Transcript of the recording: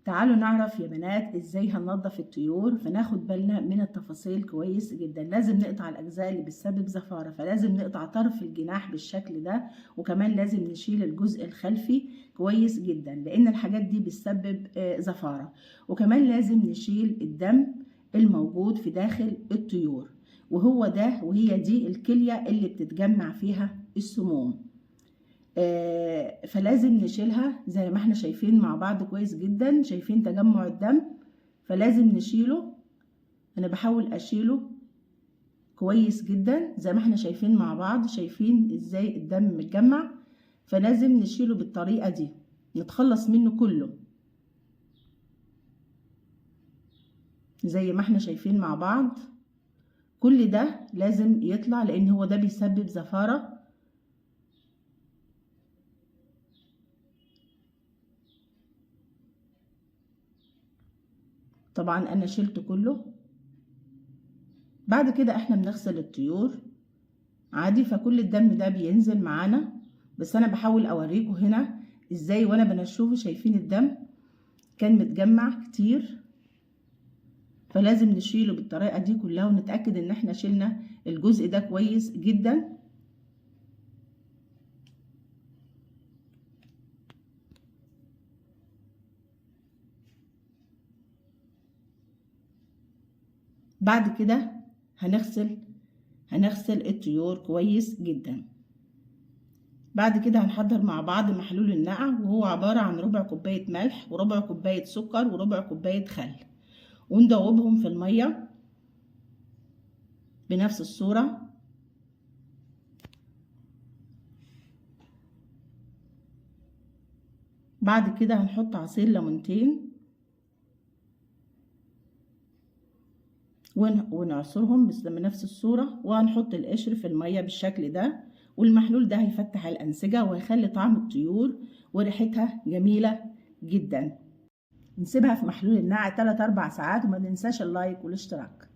تعالوا نعرف يا بنات ازاي هننضف الطيور، فناخد بالنا من التفاصيل كويس جدا. لازم نقطع الاجزاء اللي بتسبب زفارة، فلازم نقطع طرف الجناح بالشكل ده، وكمان لازم نشيل الجزء الخلفي كويس جدا لان الحاجات دي بتسبب زفارة. وكمان لازم نشيل الدم الموجود في داخل الطيور، وهي دي الكلية اللي بتتجمع فيها السموم. فلازم نشيلها زي ما احنا شايفين مع بعض كويس جدا. شايفين تجمع الدم؟ فلازم نشيله. انا بحاول اشيله كويس جدا زي ما احنا شايفين مع بعض. شايفين ازاي الدم متجمع؟ فلازم نشيله بالطريقة دي، نتخلص منه كله زي ما احنا شايفين مع بعض. كل ده لازم يطلع لان هو ده بيسبب زفارة. طبعا انا شلته كله. بعد كده احنا بنغسل الطيور عادي، فكل الدم ده بينزل معانا، بس انا بحاول اوريكم هنا ازاي وانا بنشفه. شايفين الدم كان متجمع كتير، فلازم نشيله بالطريقة دي كلها ونتأكد ان احنا شلنا الجزء ده كويس جدا. بعد كده هنغسل الطيور كويس جدا. بعد كده هنحضر مع بعض محلول النقع، وهو عبارة عن ربع كوباية ملح وربع كوباية سكر وربع كوباية خل، وندوبهم في المية بنفس الصورة. بعد كده هنحط عصير ليمونتين ونعصرهم بس بنفس الصورة، وهنحط القشر في المية بالشكل ده. والمحلول ده هيفتح الأنسجة وهيخلي طعم الطيور وريحتها جميلة جدا. نسيبها في محلول النقع 3-4 ساعات، وما ننساش اللايك والاشتراك.